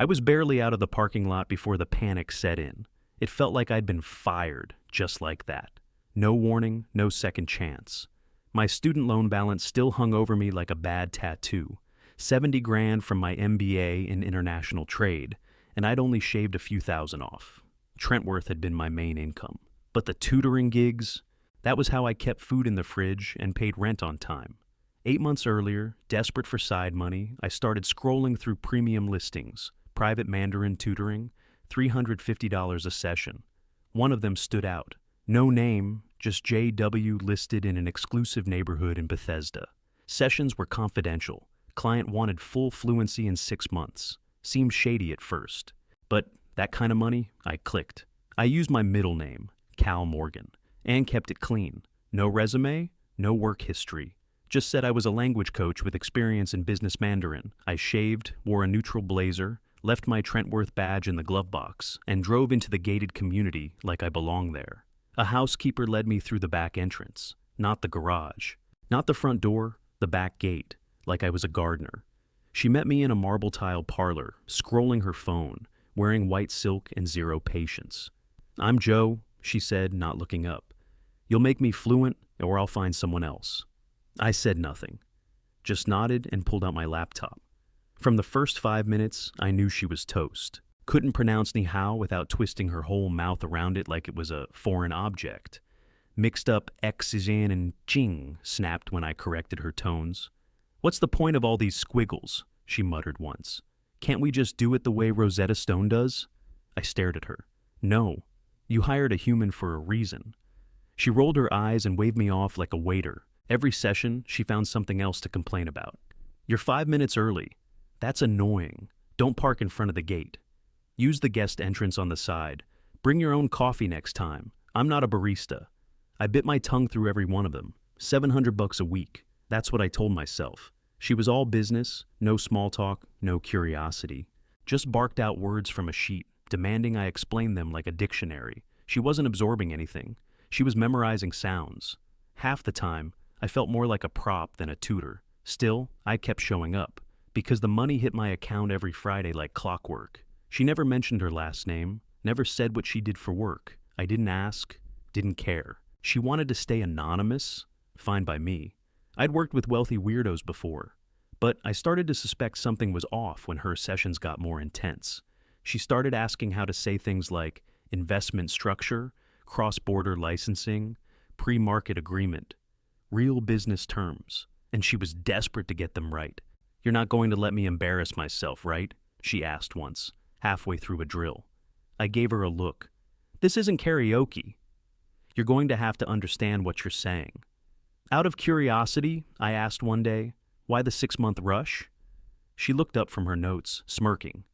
I was barely out of the parking lot before the panic set in. It felt like I'd been fired, just like that. No warning, no second chance. My student loan balance still hung over me like a bad tattoo. 70 grand from my MBA in international trade, and I'd only shaved a few thousand off. Trentworth had been my main income. But the tutoring gigs, that was how I kept food in the fridge and paid rent on time. 8 months earlier, desperate for side money, I started scrolling through premium listings, private Mandarin tutoring, $350 a session. One of them stood out. No name, just JW listed in an exclusive neighborhood in Bethesda. Sessions were confidential. Client wanted full fluency in 6 months. Seemed shady at first. But that kind of money, I clicked. I used my middle name, Cal Morgan, and kept it clean. No resume, no work history. Just said I was a language coach with experience in business Mandarin. I shaved, wore a neutral blazer, left my Trentworth badge in the glove box, and drove into the gated community like I belonged there. A housekeeper led me through the back entrance, not the garage. Not the front door, the back gate, like I was a gardener. She met me in a marble tile parlor, scrolling her phone, wearing white silk and zero patience. "I'm Joe," she said, not looking up. "You'll make me fluent, or I'll find someone else." I said nothing, just nodded and pulled out my laptop. From the first 5 minutes, I knew she was toast. Couldn't pronounce ni hao without twisting her whole mouth around it like it was a foreign object. Mixed up X-Zan and Jing snapped when I corrected her tones. "What's the point of all these squiggles?" she muttered once. "Can't we just do it the way Rosetta Stone does?" I stared at her. "No, you hired a human for a reason." She rolled her eyes and waved me off like a waiter. Every session, she found something else to complain about. "You're 5 minutes early. That's annoying. Don't park in front of the gate. Use the guest entrance on the side. Bring your own coffee next time. I'm not a barista." I bit my tongue through every one of them. $700 a week. That's what I told myself. She was all business, no small talk, no curiosity. Just barked out words from a sheet, demanding I explain them like a dictionary. She wasn't absorbing anything. She was memorizing sounds. Half the time, I felt more like a prop than a tutor. Still, I kept showing up, because the money hit my account every Friday like clockwork. She never mentioned her last name, never said what she did for work. I didn't ask, didn't care. She wanted to stay anonymous, fine by me. I'd worked with wealthy weirdos before, but I started to suspect something was off when her sessions got more intense. She started asking how to say things like investment structure, cross-border licensing, pre-market agreement, real business terms, and she was desperate to get them right. "You're not going to let me embarrass myself, right?" she asked once, halfway through a drill. I gave her a look. "This isn't karaoke. You're going to have to understand what you're saying." Out of curiosity, I asked one day, "Why the 6-month rush?" She looked up from her notes, smirking.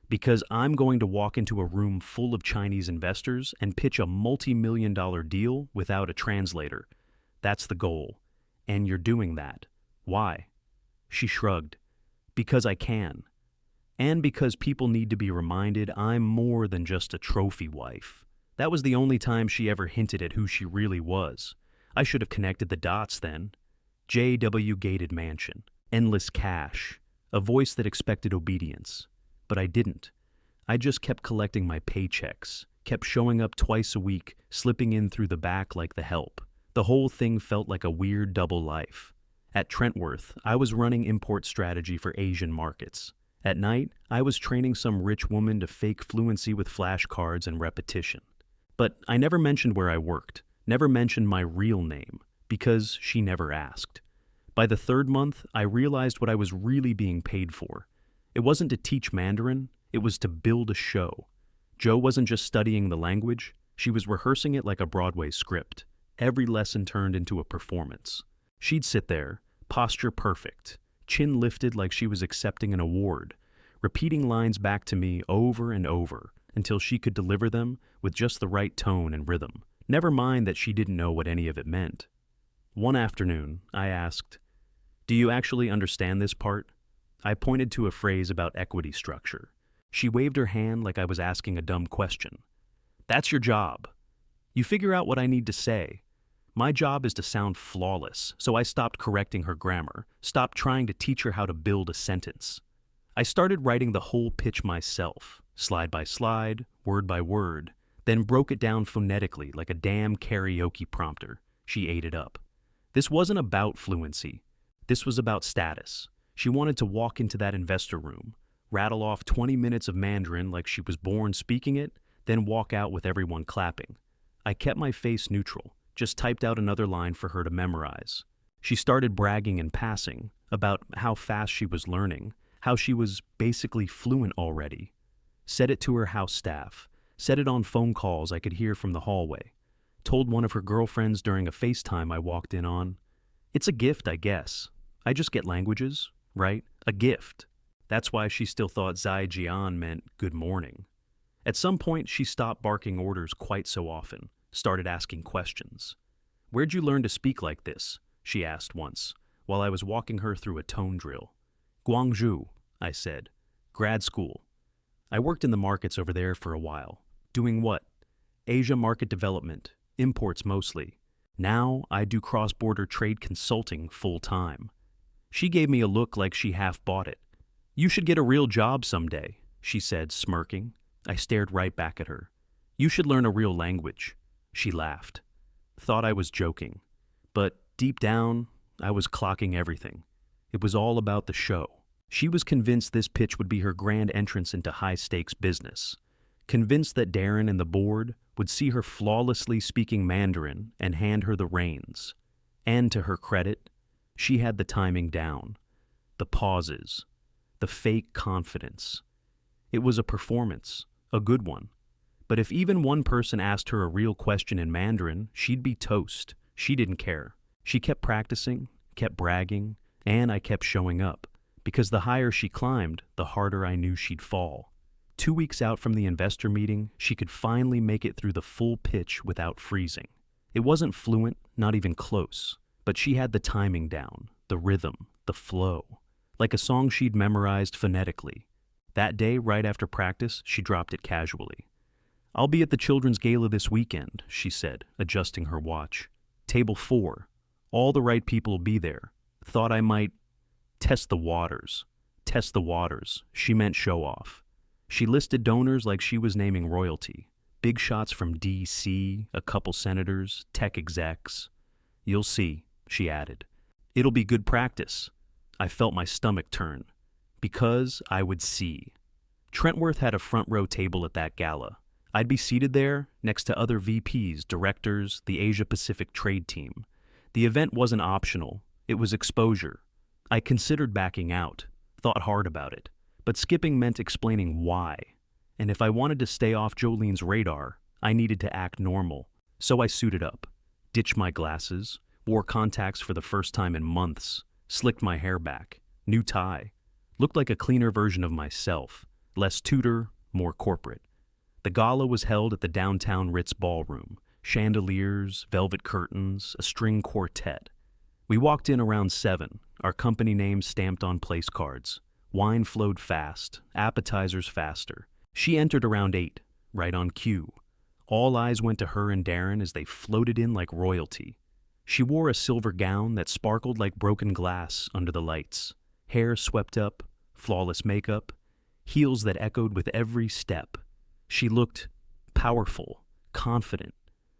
"Because I'm going to walk into a room full of Chinese investors and pitch a multi-million-dollar deal without a translator. That's the goal. And you're doing that. Why?" She shrugged. "Because I can. And because people need to be reminded I'm more than just a trophy wife." That was the only time she ever hinted at who she really was. I should have connected the dots then. JW gated mansion, endless cash, a voice that expected obedience. But I didn't. I just kept collecting my paychecks, kept showing up twice a week, slipping in through the back like the help. The whole thing felt like a weird double life. At Trentworth, I was running import strategy for Asian markets. At night, I was training some rich woman to fake fluency with flashcards and repetition. But I never mentioned where I worked, never mentioned my real name, because she never asked. By the 3rd month, I realized what I was really being paid for. It wasn't to teach Mandarin, it was to build a show. Jo wasn't just studying the language, she was rehearsing it like a Broadway script. Every lesson turned into a performance. She'd sit there, posture perfect, chin lifted like she was accepting an award, repeating lines back to me over and over until she could deliver them with just the right tone and rhythm. Never mind that she didn't know what any of it meant. One afternoon, I asked, "Do you actually understand this part?" I pointed to a phrase about equity structure. She waved her hand like I was asking a dumb question. "That's your job. You figure out what I need to say. My job is to sound flawless, so I stopped correcting her grammar, stopped trying to teach her how to build a sentence. I started writing the whole pitch myself, slide by slide, word by word, then broke it down phonetically like a damn karaoke prompter. She ate it up. This wasn't about fluency. This was about status. She wanted to walk into that investor room, rattle off 20 minutes of Mandarin like she was born speaking it, then walk out with everyone clapping. I kept my face neutral, just typed out another line for her to memorize. She started bragging in passing about how fast she was learning, how she was basically fluent already. Said it to her house staff, said it on phone calls I could hear from the hallway. Told one of her girlfriends during a FaceTime I walked in on. It's a gift, I guess. I just get languages, right? A gift. That's why she still thought Zai Jian meant good morning. At some point, she stopped barking orders quite so often, started asking questions. "Where'd you learn to speak like this?" she asked once, while I was walking her through a tone drill. "Guangzhou," I said. "Grad school. I worked in the markets over there for a while." "Doing what?" "Asia market development, imports mostly. Now I do cross-border trade consulting full-time." She gave me a look like she half bought it. "You should get a real job someday," she said, smirking. I stared right back at her. "You should learn a real language." She laughed. Thought I was joking. But deep down, I was clocking everything. It was all about the show. She was convinced this pitch would be her grand entrance into high-stakes business. Convinced that Darren and the board would see her flawlessly speaking Mandarin and hand her the reins. And to her credit, she had the timing down. The pauses. The fake confidence. It was a performance, a good one. But if even one person asked her a real question in Mandarin, she'd be toast. She didn't care. She kept practicing, kept bragging, and I kept showing up. Because the higher she climbed, the harder I knew she'd fall. 2 weeks out from the investor meeting, she could finally make it through the full pitch without freezing. It wasn't fluent, not even close, but she had the timing down, the rhythm, the flow, like a song she'd memorized phonetically. That day, right after practice, she dropped it casually. "I'll be at the children's gala this weekend," she said, adjusting her watch. "Table 4. All the right people will be there. Thought I might test the waters." Test the waters. She meant show off. She listed donors like she was naming royalty. Big shots from D.C., a couple senators, tech execs. "You'll see," she added. "It'll be good practice." I felt my stomach turn. Because I would see. Trentworth had a front row table at that gala. I'd be seated there next to other VPs, directors, the Asia-Pacific trade team. The event wasn't optional. It was exposure. I considered backing out, thought hard about it. But skipping meant explaining why. And if I wanted to stay off Jolene's radar, I needed to act normal. So I suited up, ditched my glasses, wore contacts for the first time in months, slicked my hair back, new tie. Looked like a cleaner version of myself, less tutor, more corporate. The gala was held at the downtown Ritz ballroom, chandeliers, velvet curtains, a string quartet. We walked in around 7, our company names stamped on place cards. Wine flowed fast, appetizers faster. She entered around 8, right on cue. All eyes went to her and Darren as they floated in like royalty. She wore a silver gown that sparkled like broken glass under the lights. Hair swept up, flawless makeup, heels that echoed with every step. She looked powerful, confident,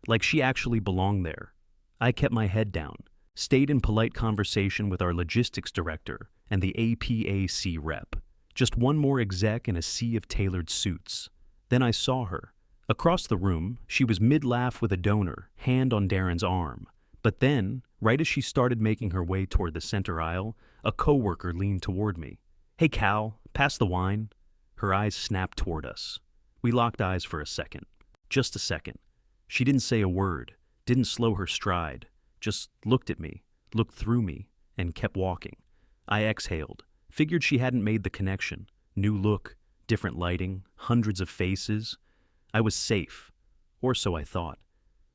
like she actually belonged there. I kept my head down, stayed in polite conversation with our logistics director and the APAC rep. Just one more exec in a sea of tailored suits. Then I saw her. Across the room, she was mid-laugh with a donor, hand on Darren's arm. But then, right as she started making her way toward the center aisle, a coworker leaned toward me. "Hey, Cal, pass the wine." Her eyes snapped toward us. We locked eyes for a second. Just a second. She didn't say a word, didn't slow her stride, just looked at me, looked through me, and kept walking. I exhaled, figured she hadn't made the connection. New look, different lighting, hundreds of faces. I was safe, or so I thought.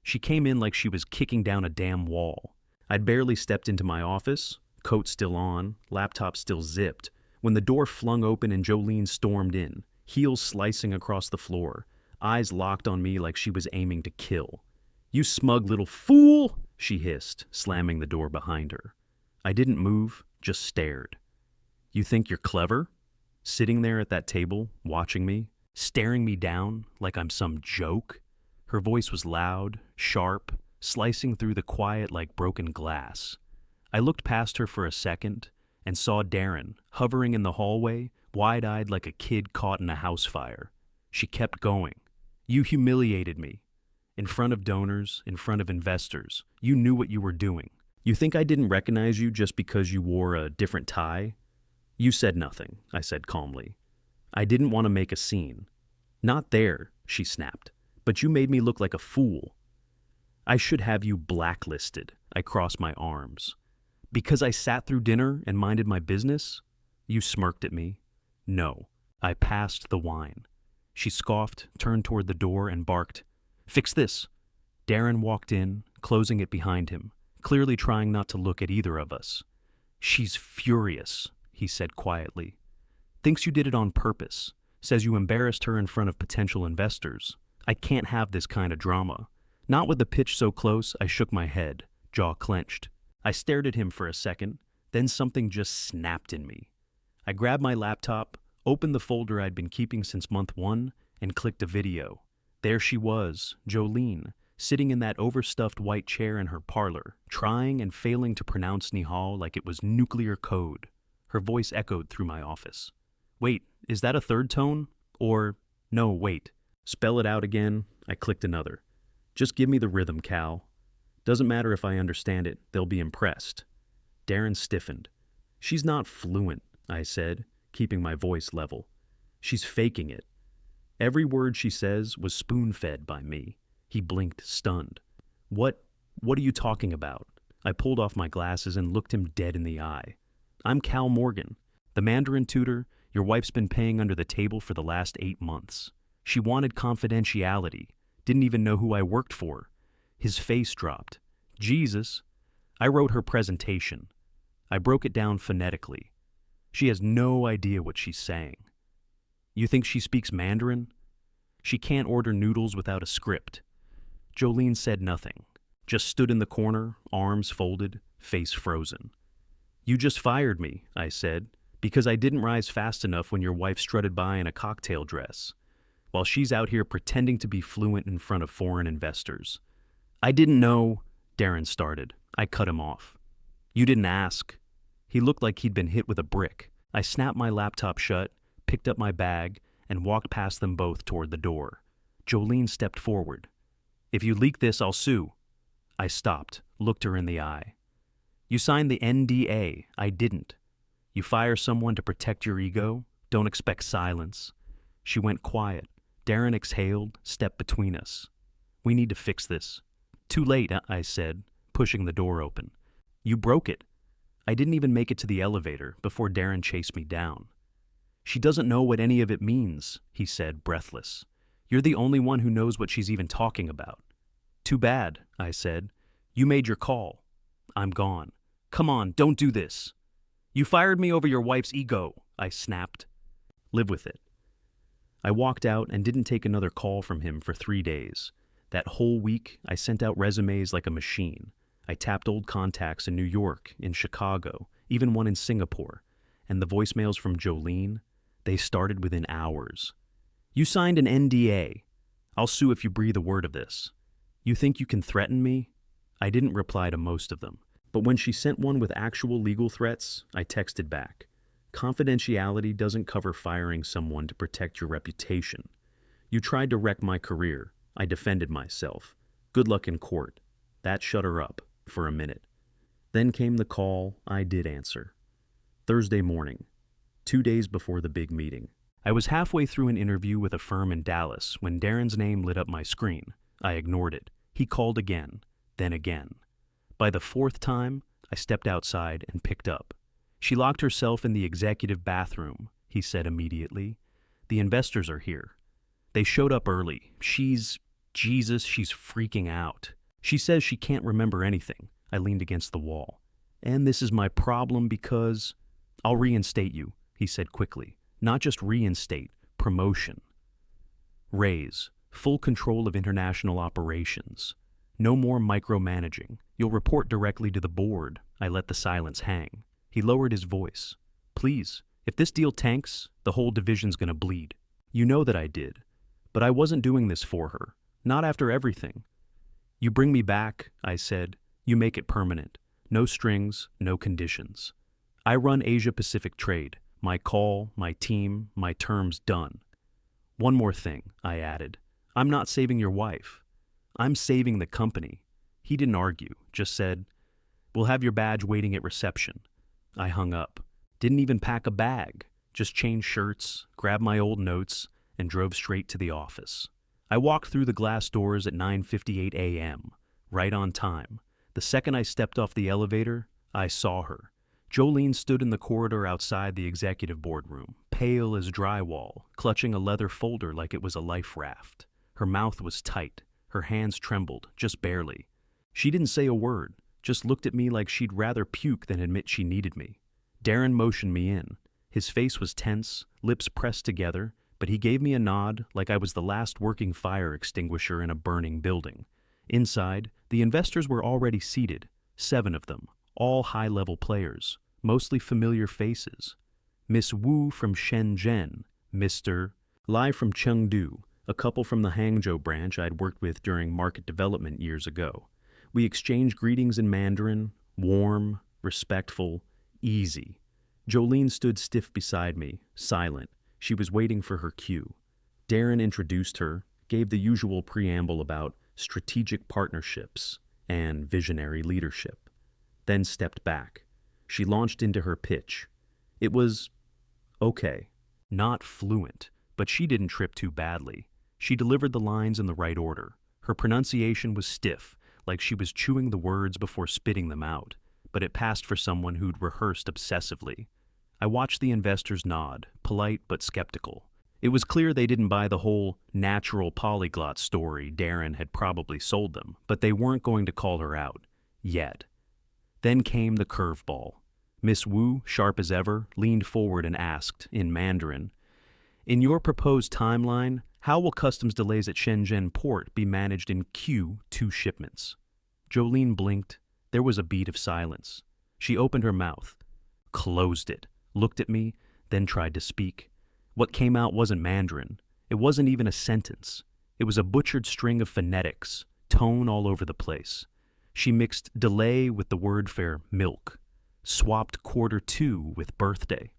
She came in like she was kicking down a damn wall. I'd barely stepped into my office, coat still on, laptop still zipped, when the door flung open and Jolene stormed in, heels slicing across the floor, eyes locked on me like she was aiming to kill. "You smug little fool!" she hissed, slamming the door behind her. I didn't move, just stared. "You think you're clever?" sitting there at that table, watching me, staring me down like I'm some joke. Her voice was loud, sharp, slicing through the quiet like broken glass. I looked past her for a second and saw Darren, hovering in the hallway, wide-eyed like a kid caught in a house fire. She kept going. You humiliated me. In front of donors, in front of investors. You knew what you were doing. You think I didn't recognize you just because you wore a different tie? You said nothing, I said calmly. I didn't want to make a scene. Not there, she snapped. But you made me look like a fool. I should have you blacklisted, I crossed my arms. Because I sat through dinner and minded my business? You smirked at me. No, I passed the wine. She scoffed, turned toward the door, and barked, "Fix this." Darren walked in, closing it behind him, clearly trying not to look at either of us. She's furious, he said quietly. Thinks you did it on purpose. Says you embarrassed her in front of potential investors. I can't have this kind of drama. Not with the pitch so close, I shook my head, jaw clenched. I stared at him for a second, then something just snapped in me. I grabbed my laptop, opened the folder I'd been keeping since month 1, and clicked a video. There she was, Jolene, sitting in that overstuffed white chair in her parlor, trying and failing to pronounce Nihal like it was nuclear code. Her voice echoed through my office. Wait, is that a third tone? Or, no, wait. Spell it out again. I clicked another. Just give me the rhythm, Cal. Doesn't matter if I understand it, they'll be impressed. Darren stiffened. She's not fluent, I said, keeping my voice level. She's faking it. Every word she says was spoon-fed by me. He blinked, stunned. What are you talking about? I pulled off my glasses and looked him dead in the eye. I'm Cal Morgan, the Mandarin tutor your wife's been paying under the table for the last 8 months. She wanted confidentiality, didn't even know who I worked for. His face dropped. Jesus. I wrote her presentation. I broke it down phonetically. She has no idea what she's saying. You think she speaks Mandarin? She can't order noodles without a script. Jolene said nothing, just stood in the corner, arms folded, face frozen. You just fired me, I said, because I didn't rise fast enough when your wife strutted by in a cocktail dress, while she's out here pretending to be fluent in front of foreign investors. I didn't know, Darren started. I cut him off. You didn't ask. He looked like he'd been hit with a brick. I snapped my laptop shut, picked up my bag, and walked past them both toward the door. Jolene stepped forward. If you leak this, I'll sue. I stopped, looked her in the eye. You signed the NDA. I didn't. You fire someone to protect your ego, don't expect silence. She went quiet. Darren exhaled, stepped between us. We need to fix this. Too late, I said, pushing the door open. You broke it. I didn't even make it to the elevator before Darren chased me down. She doesn't know what any of it means, he said, breathless. You're the only one who knows what she's even talking about. Too bad, I said. You made your call. I'm gone. Come on, don't do this. You fired me over your wife's ego, I snapped. Live with it. I walked out and didn't take another call from him for 3 days. That whole week, I sent out resumes like a machine. I tapped old contacts in New York, in Chicago, even one in Singapore. And the voicemails from Jolene, they started within hours. You signed an NDA. I'll sue if you breathe a word of this. You think you can threaten me? I didn't reply to most of them. But when she sent one with actual legal threats, I texted back. Confidentiality doesn't cover firing someone to protect your reputation. You tried to wreck my career. I defended myself. Good luck in court. That shut her up, for a minute. Then came the call I did answer. Thursday morning, 2 days before the big meeting. I was halfway through an interview with a firm in Dallas when Darren's name lit up my screen. I ignored it. He called again, then again. By the 4th time, I stepped outside and picked up. She locked herself in the executive bathroom, he said immediately. The investors are here. They showed up early. She's freaking out. She says she can't remember anything. I leaned against the wall. And this is my problem because... I'll reinstate you, he said quickly. Not just reinstate, promotion. Raise, full control of international operations. No more micromanaging. You'll report directly to the board. I let the silence hang. He lowered his voice. Please, If this deal tanks, the whole division's gonna bleed. You know that I did. But I wasn't doing this for her. Not after everything. You bring me back, I said. You make it permanent. No strings, no conditions. I run Asia-Pacific trade. My call, my team, my terms done. One more thing, I added. I'm not saving your wife. I'm saving the company. He didn't argue, just said, we'll have your badge waiting at reception. I hung up. Didn't even pack a bag. Just changed shirts, grabbed my old notes, and drove straight to the office. I walked through the glass doors at 9:58 a.m., right on time. The second I stepped off the elevator, I saw her. Jolene stood in the corridor outside the executive boardroom, pale as drywall, clutching a leather folder like it was a life raft. Her mouth was tight. Her hands trembled, just barely. She didn't say a word, just looked at me like she'd rather puke than admit she needed me. Darren motioned me in. His face was tense, lips pressed together, but he gave me a nod like I was the last working fire extinguisher in a burning building. Inside, the investors were already seated, 7 of them, all high-level players, mostly familiar faces. Miss Wu from Shenzhen, Mr. Lai from Chengdu, a couple from the Hangzhou branch I'd worked with during market development years ago. We exchanged greetings in Mandarin, warm, respectful, easy. Jolene stood stiff beside me, silent. She was waiting for her cue. Darren introduced her, gave the usual preamble about strategic partnerships and visionary leadership, then stepped back. She launched into her pitch. It was okay, not fluent, but she didn't trip too badly. She delivered the lines in the right order. Her pronunciation was stiff, like she was chewing the words before spitting them out, but it passed for someone who'd rehearsed obsessively. I watched the investors nod, polite but skeptical. It was clear they didn't buy the whole natural polyglot story Darren had probably sold them, but they weren't going to call her out. Yet. Then came the curveball. Miss Wu, sharp as ever, leaned forward and asked, in Mandarin, in your proposed timeline, how will customs delays at Shenzhen port be managed in Q2 shipments? Jolene blinked. There was a beat of silence. She opened her mouth, closed it, looked at me, then tried to speak. What came out wasn't Mandarin. It wasn't even a sentence. It was a butchered string of phonetics, tone all over the place. She mixed delay with the word for milk, swapped Q2 with birthday.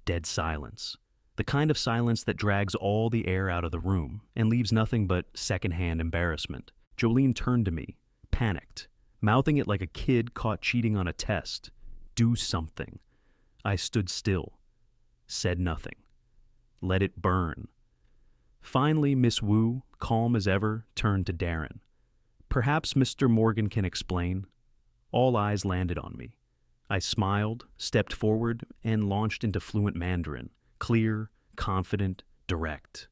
Dead silence. The kind of silence that drags all the air out of the room and leaves nothing but secondhand embarrassment. Jolene turned to me, panicked, mouthing it like a kid caught cheating on a test. Do something. I stood still, said nothing. Let it burn. Finally, Miss Wu, calm as ever, turned to Darren. Perhaps Mr. Morgan can explain. All eyes landed on me. I smiled, stepped forward, and launched into fluent Mandarin, clear, confident, direct.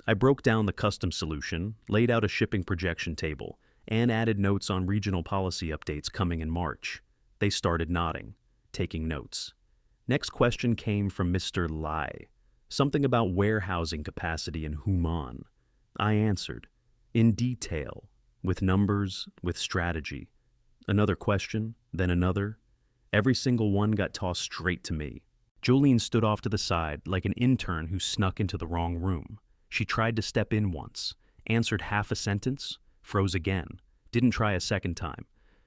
I broke down the custom solution, laid out a shipping projection table, and added notes on regional policy updates coming in March. They started nodding, taking notes. Next question came from Mr. Lai. Something about warehousing capacity in Human. I answered, in detail, with numbers, with strategy. Another question, then another. Every single one got tossed straight to me. Jolene stood off to the side like an intern who snuck into the wrong room. She tried to step in once, answered half a sentence, froze again, didn't try a second time.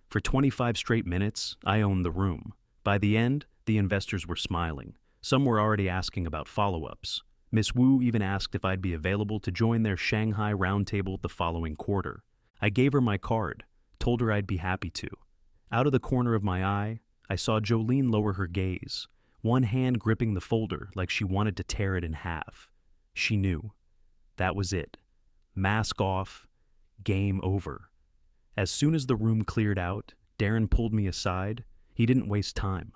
For 25 straight minutes, I owned the room. By the end, the investors were smiling. Some were already asking about follow-ups. Miss Wu even asked if I'd be available to join their Shanghai roundtable the following quarter. I gave her my card, told her I'd be happy to. Out of the corner of my eye, I saw Jolene lower her gaze, one hand gripping the folder like she wanted to tear it in half. She knew. That was it. Mask off. Game over. As soon as the room cleared out, Darren pulled me aside. He didn't waste time.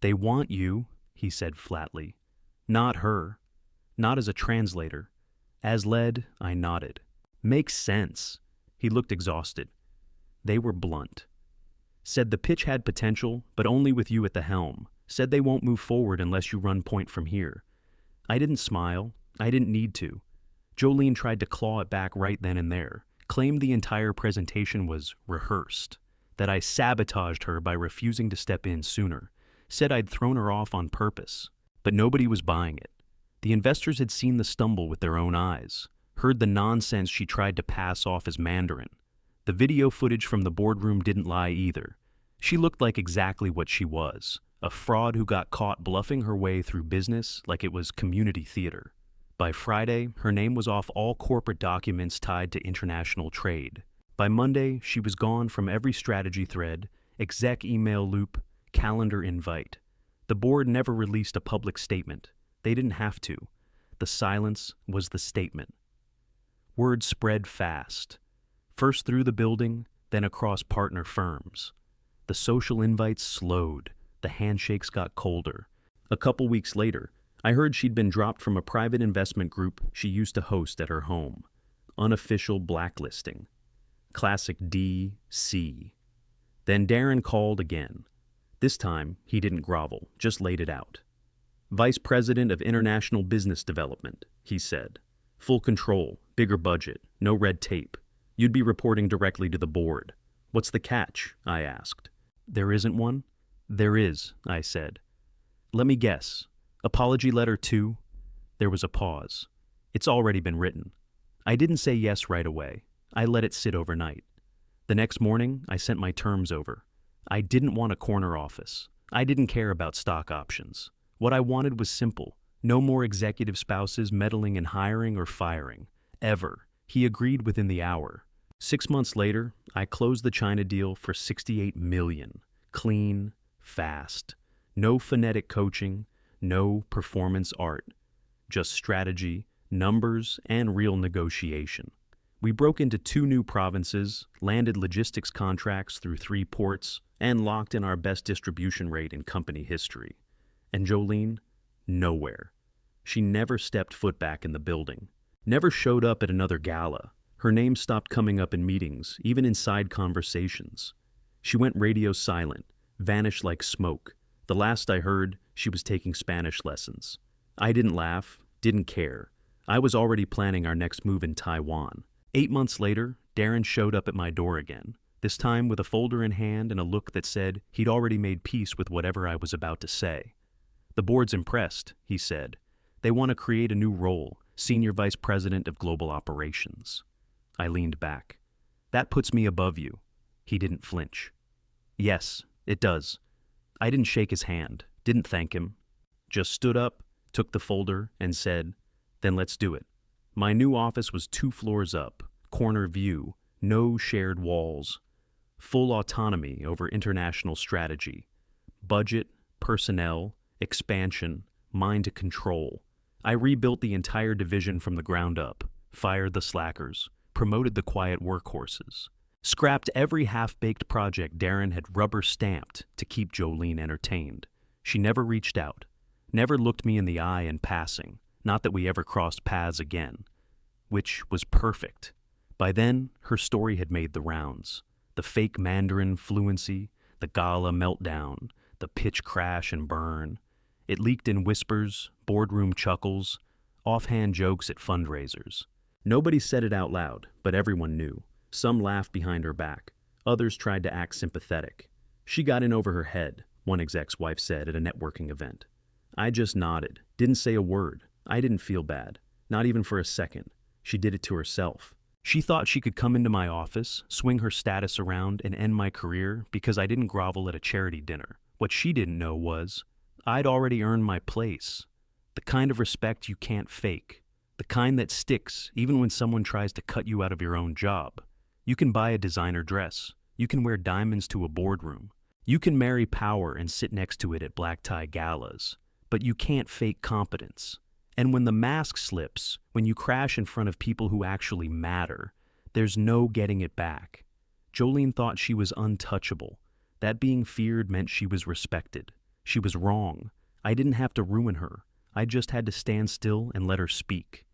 They want you, he said flatly. Not her. Not as a translator. As led, I nodded. Makes sense. He looked exhausted. They were blunt. Said the pitch had potential, but only with you at the helm. Said they won't move forward unless you run point from here. I didn't smile. I didn't need to. Jolene tried to claw it back right then and there, claimed the entire presentation was rehearsed, that I sabotaged her by refusing to step in sooner, said I'd thrown her off on purpose. But nobody was buying it. The investors had seen the stumble with their own eyes, heard the nonsense she tried to pass off as Mandarin. The video footage from the boardroom didn't lie either. She looked like exactly what she was, a fraud who got caught bluffing her way through business like it was community theater. By Friday, her name was off all corporate documents tied to international trade. By Monday, she was gone from every strategy thread, exec email loop, calendar invite. The board never released a public statement. They didn't have to. The silence was the statement. Word spread fast. First through the building, then across partner firms. The social invites slowed. The handshakes got colder. A couple weeks later, I heard she'd been dropped from a private investment group she used to host at her home. Unofficial blacklisting. Classic D.C. Then Darren called again. This time, he didn't grovel, just laid it out. Vice President of International Business Development, he said. Full control, bigger budget, no red tape. You'd be reporting directly to the board. What's the catch? I asked. There isn't one? There is, I said. Let me guess. Apology letter too? There was a pause. It's already been written. I didn't say yes right away. I let it sit overnight. The next morning, I sent my terms over. I didn't want a corner office. I didn't care about stock options. What I wanted was simple. No more executive spouses meddling in hiring or firing. Ever. He agreed within the hour. 6 months later, I closed the China deal for $68 million. Clean, fast. No phonetic coaching, no performance art. Just strategy, numbers, and real negotiation. We broke into 2 new provinces, landed logistics contracts through 3 ports, and locked in our best distribution rate in company history. And Jolene? Nowhere. She never stepped foot back in the building. Never showed up at another gala. Her name stopped coming up in meetings, even inside conversations. She went radio silent, vanished like smoke. The last I heard, she was taking Spanish lessons. I didn't laugh, didn't care. I was already planning our next move in Taiwan. 8 months later, Darren showed up at my door again, this time with a folder in hand and a look that said he'd already made peace with whatever I was about to say. The board's impressed, he said. They want to create a new role, Senior Vice President of Global Operations. I leaned back. That puts me above you. He didn't flinch. Yes, it does. I didn't shake his hand, didn't thank him. Just stood up, took the folder, and said, then let's do it. My new office was 2 floors up, corner view, no shared walls. Full autonomy over international strategy. Budget, personnel, expansion, mind to control. I rebuilt the entire division from the ground up, fired the slackers, promoted the quiet workhorses, scrapped every half-baked project Darren had rubber-stamped to keep Jolene entertained. She never reached out, never looked me in the eye in passing, not that we ever crossed paths again, which was perfect. By then, her story had made the rounds. The fake Mandarin fluency, the gala meltdown, the pitch crash and burn. It leaked in whispers, boardroom chuckles, offhand jokes at fundraisers. Nobody said it out loud, but everyone knew. Some laughed behind her back. Others tried to act sympathetic. She got in over her head, one exec's wife said at a networking event. I just nodded, didn't say a word. I didn't feel bad, not even for a second. She did it to herself. She thought she could come into my office, swing her status around, and end my career because I didn't grovel at a charity dinner. What she didn't know was, I'd already earned my place. The kind of respect you can't fake. The kind that sticks even when someone tries to cut you out of your own job. You can buy a designer dress. You can wear diamonds to a boardroom. You can marry power and sit next to it at black tie galas. But you can't fake competence. And when the mask slips, when you crash in front of people who actually matter, there's no getting it back. Jolene thought she was untouchable. That being feared meant she was respected. She was wrong. I didn't have to ruin her. I just had to stand still and let her speak.